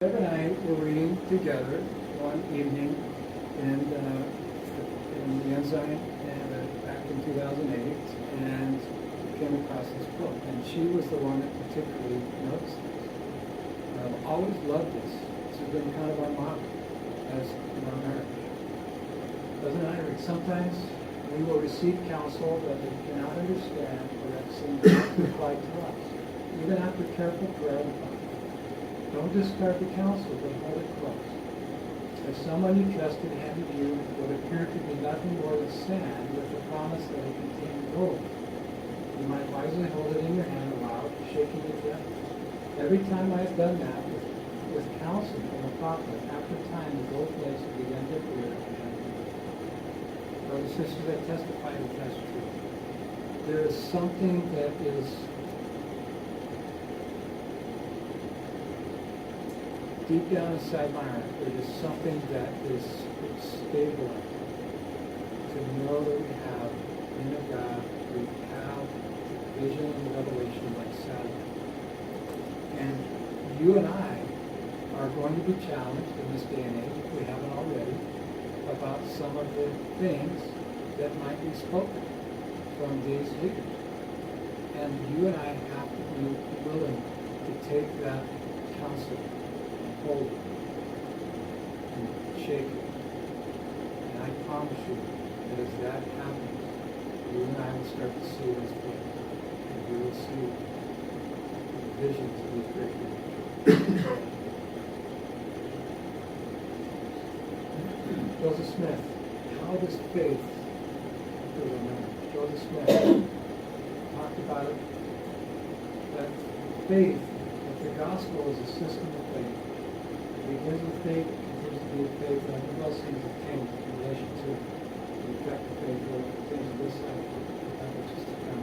Deb and I were reading together one evening in the Ensign back in 2008, and came across this book. And she was the one that particularly noticed this. I've always loved this. This has been kind of our motto as in our marriage. Doesn't matter. Sometimes we will receive counsel that we cannot understand or that seems not to apply to us. Even after careful prayer and thought. Don't discard the counsel, but hold it close. If someone you trusted handed you what appeared to be nothing more than sand with the promise that it contained gold, you might wisely hold it in your hand aloud, shaking it gently. Every time I have done that with counsel from a prophet, after time the gold flakes have begun to appear. Brothers and sisters, I testify that that's true. There is something that is deep down inside my heart, there is something that is stable to know that we have in a God, we have vision and revelation like satellite. And you and I are going to be challenged in this day and age, if we haven't already, about some of the things that might be spoken from these leaders. And you and I have to be willing to take that counsel, hold it, and shake it. And I promise you that as that happens, you and I will start to see this book. And we will see the visions of these great people. Joseph Smith, how does faith build a marriage? Joseph Smith talked about it, that faith, that the gospel is a system of faith. It begins with faith, continues to be with faith, and everything else seems to change in relation to the effect of faith or things of this side that which is to come.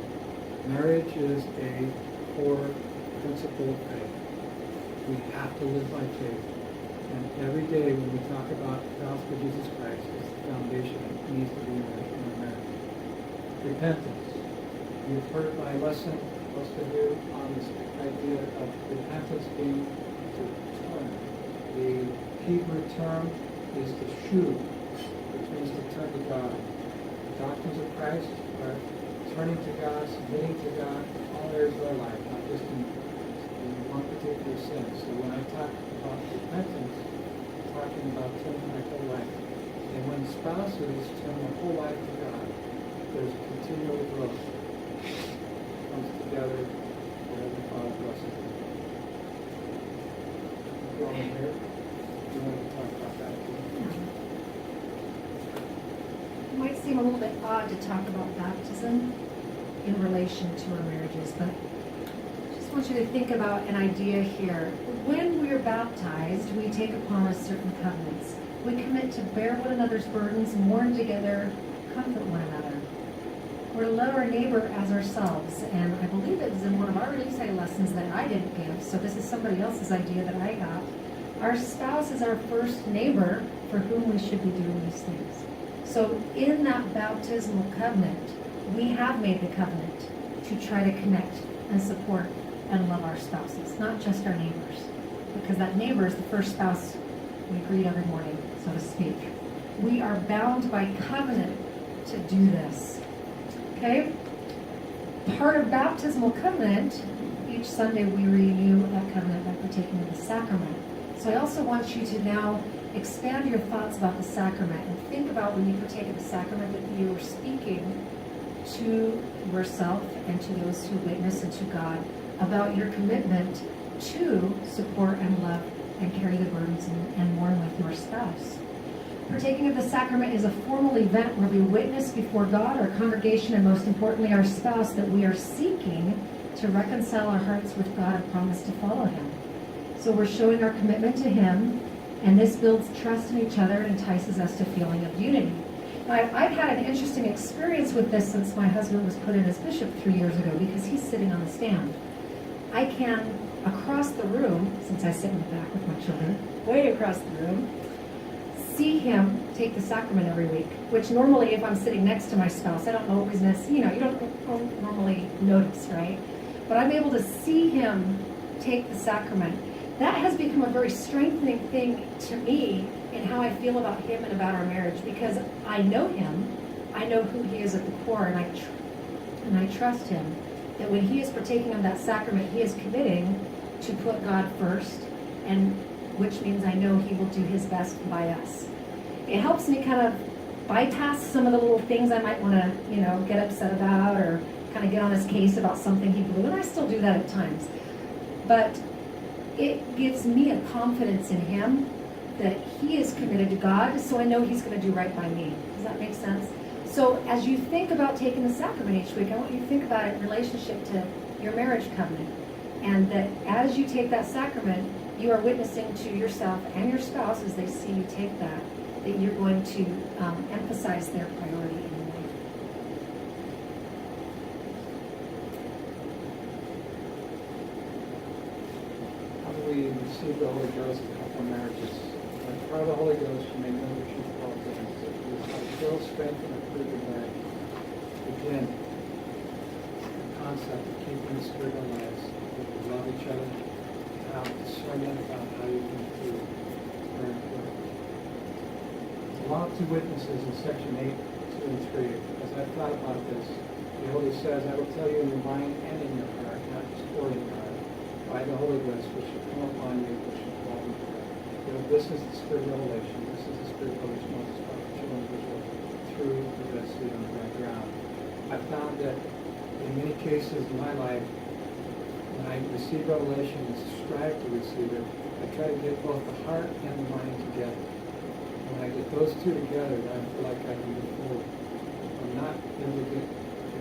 Marriage is a core principle of faith. We have to live by faith. And every day when we talk about the gospel of Jesus Christ, it's the foundation that needs to be in our marriage. Repentance. You've heard my lesson, most of you, on this idea of repentance being to turn. The Hebrew term is to shuv, which means to turn to God. The doctrines of Christ are turning to God, submitting to God, in all areas of our life, not just in one particular sin. So when I talk about repentance, I'm talking about turning my whole life. And when spouses turn their whole life to God, there's continual growth. It comes together, whatever the Father blesses them. Go on here. You want to talk about that? It might seem a little bit odd to talk about baptism in relation to our marriages, but I just want you to think about an idea here. When we are baptized, we take upon us certain covenants. We commit to bear one another's burdens, mourn together, comfort one another. We're to love our neighbor as ourselves. And I believe it was in one of our Insight lessons that I didn't give, so this is somebody else's idea that I got. Our spouse is our first neighbor for whom we should be doing these things. So in that baptismal covenant, we have made the covenant to try to connect and support and love our spouses, not just our neighbors. Because that neighbor is the first spouse we greet every morning, so to speak. We are bound by covenant to do this. Okay? Part of baptismal covenant, each Sunday we renew that covenant by partaking of the sacrament. So I also want you to now expand your thoughts about the sacrament and think about when you partake of the sacrament that you are speaking to yourself and to those who witness and to God about your commitment to support and love and carry the burdens and mourn with your spouse. Partaking of the sacrament is a formal event where we witness before God, our congregation, and most importantly our spouse that we are seeking to reconcile our hearts with God and promise to follow Him. So we're showing our commitment to Him, and this builds trust in each other and entices us to a feeling of unity. Now, I've had an interesting experience with this since my husband was put in as bishop 3 years ago, because he's sitting on the stand. I can, across the room, since I sit in the back with my children, way across the room, see him take the sacrament every week, which normally if I'm sitting next to my spouse, I don't always you don't normally notice, right? But I'm able to see him take the sacrament. that has become a very strengthening thing to me in how I feel about him and about our marriage, because I know him, I know who he is at the core, and I trust him that when he is partaking of that sacrament, he is committing to put God first, and which means I know he will do his best by us. It helps me kind of bypass some of the little things I might want to, get upset about, or kind of get on his case about something he blew, and I still do that at times. But it gives me a confidence in him that he is committed to God, so I know he's going to do right by me. Does that make sense? So as you think about taking the sacrament each week, I want you to think about it in relationship to your marriage covenant. And that as you take that sacrament, you are witnessing to yourself and your spouse as they see you take that you're going to emphasize their priority in your life. How do we receive the Holy Ghost in couple marriages? By the power of the Holy Ghost, you may know the truth of all things. It is how to build, strengthen, and improve your marriage. Again, the concept of keeping the Spirit alive. We love each other. Have discernment about how you can improve. Very important. The law of two witnesses in section 8, 2 and 3. As I thought about this, the Holy says, I will tell you in your mind and in your heart, not just for your heart, by the Holy Ghost, which shall come upon you, which shall fall in prayer. This is the Spirit revelation. This is the Spirit revelation Moses taught the children of Israel through the Red Sea on dry ground. I found that in many cases in my life, when I receive revelation and strive to receive it, I try to get both the heart and the mind together. When I get those two together, then I feel like I can move forward. If I'm not able to get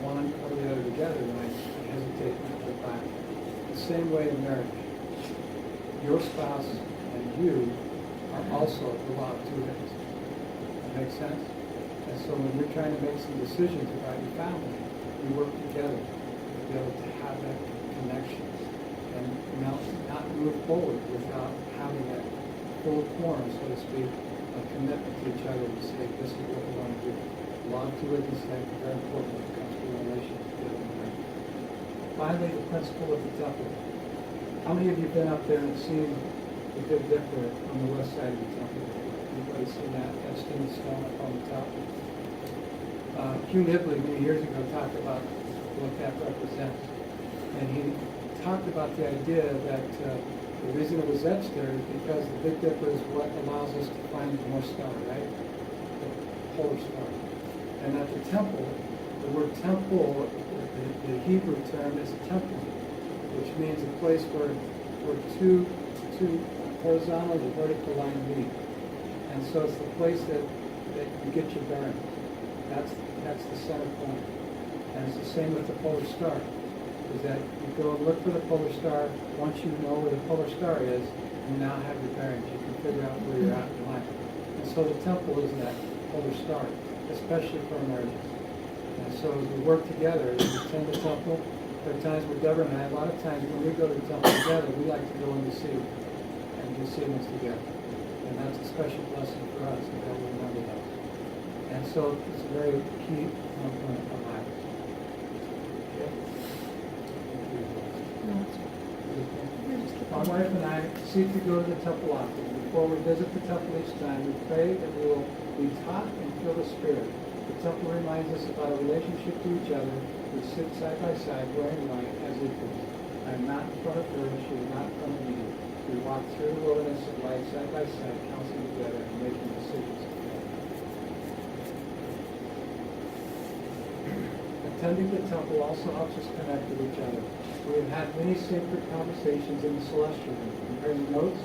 one or the other together, then I hesitate and I go back. The same way in marriage. Your spouse and you are also the law of two witnesses. That makes sense? And so when you're trying to make some decisions about your family, you work together to be able to have that connection and not move forward without having that full quorum, so to speak, a commitment to each other to say, this is what we want to do. Law of two witnesses is very important when it comes to relations together in marriage. Finally, the principle of the temple. How many of you have been up there and seen the Big Dipper on the west side of the temple? Anybody seen that? That's in the stone up on the top. Hugh Nibley many years ago talked about what that represents. And he talked about the idea that the reason it was etched there is because the Big Dipper is what allows us to find the North Star, right? The polar star. And at the temple, the word temple, the Hebrew term is temple, which means a place where two horizontal and vertical line meet. And so it's the place that you get your bearing. That's the center point. And it's the same with the polar star. Is that you go and look for the polar star. Once you know where the polar star is, you now have your bearings. You can figure out where you're at in life. And so the temple is that polar star, especially for marriages. And so as we work together, as we attend the temple, there are times where Deborah and I, a lot of times when we go to the temple together, we like to go and receive and receive us together. And that's a special blessing for us, and God will remember that. And so it's a very key component of life. Okay? My wife and I seek to go to the temple often. Before we visit the temple each time, we pray that we will be taught and feel the Spirit. The temple reminds us about a relationship to each other. We sit side by side, wearing white as equals. I am not in front of her, she is not in front of me. We walk through the wilderness of life side by side, counseling together and making decisions together. Attending the temple also helps us connect with each other. We have had many sacred conversations in the celestial room, comparing notes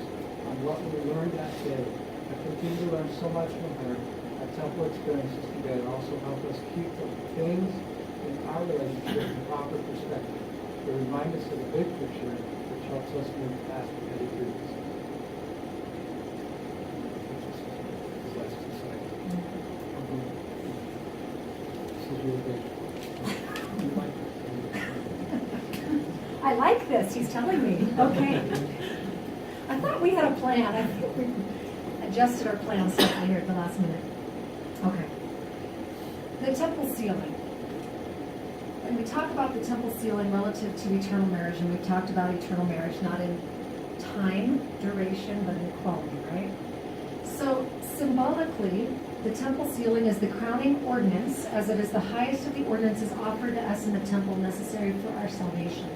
on what we learned that day. I continue to learn so much from her. Our temple experiences together also help us keep the things in our relationship in proper perspective. They remind us of the big picture, which helps us move past the petty truths. This is really big. I like this, he's telling me. Okay. I thought we had a plan. I think we adjusted our plan slightly here at the last minute. Okay. The temple sealing. And we talk about the temple sealing relative to eternal marriage, and we've talked about eternal marriage, not in time, duration, but in quality, right? So symbolically, the temple ceiling is the crowning ordinance, as it is the highest of the ordinances offered to us in the temple necessary for our salvation.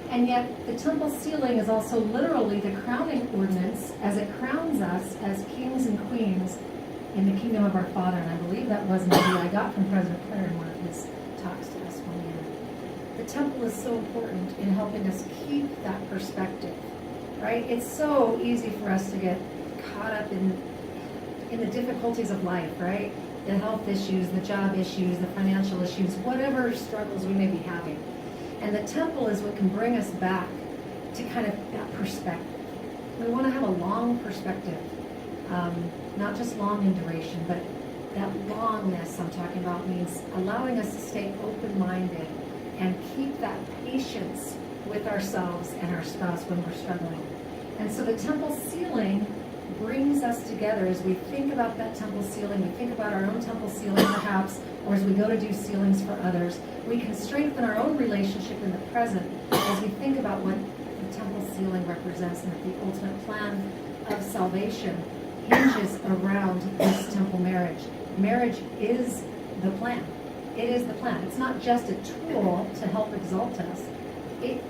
And yet, the temple ceiling is also literally the crowning ordinance, as it crowns us as kings and queens in the kingdom of our Father. And I believe that was an idea I got from President Clare in one of his talks to us one year. The temple is so important in helping us keep that perspective, right? It's so easy for us to get caught up in the difficulties of life, right? The health issues, the job issues, the financial issues, whatever struggles we may be having. And the temple is what can bring us back to kind of that perspective. We want to have a long perspective, not just long in duration, but that longness I'm talking about means allowing us to stay open-minded and keep that patience with ourselves and our spouse when we're struggling. And so the temple ceiling brings us together as we think about that temple ceiling, we think about our own temple ceiling perhaps, or as we go to do ceilings for others. We can strengthen our own relationship in the present as we think about what the temple ceiling represents, and that the ultimate plan of salvation hinges around this temple marriage. Marriage is the plan. It is the plan. It's not just a tool to help exalt us. It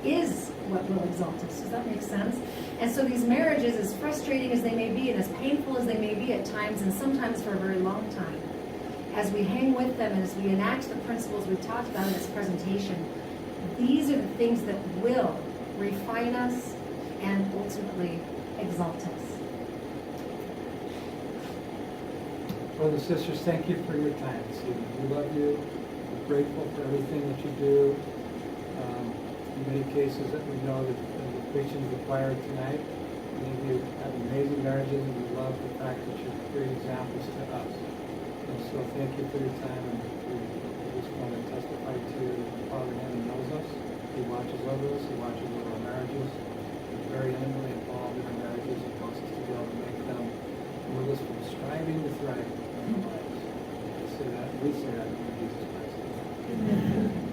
is what will exalt us. Does that make sense? And so these marriages, as frustrating as they may be and as painful as they may be at times, and sometimes for a very long time, as we hang with them and as we enact the principles we've talked about in this presentation, these are the things that will refine us and ultimately exalt us. Brothers and sisters, thank you for your time this evening. We love you. We're grateful for everything that you do. In many cases, that we know that the preaching is required tonight. Many of you have amazing marriages, and we love the fact that you're great examples to us. And so thank you for your time, and we just want to testify to you that the Father in heaven knows us. He watches over us. He watches over our marriages. He's very intimately involved in our marriages. He wants us to be able to make them move us from striving to thriving in our lives. We say that in Jesus Christ. Amen.